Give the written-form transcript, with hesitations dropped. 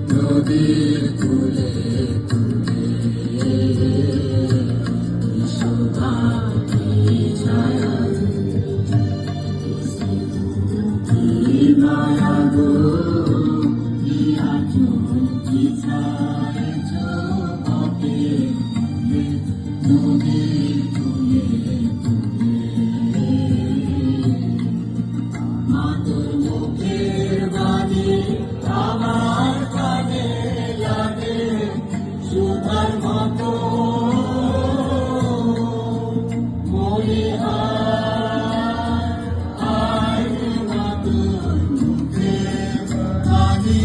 নদীর কূলে ছায়া মায়া গো নদীর কূলে মাতর মুখের বাণী আমার কানে লাগে সুধার মতো মরিহার মাতর মুখের বাণী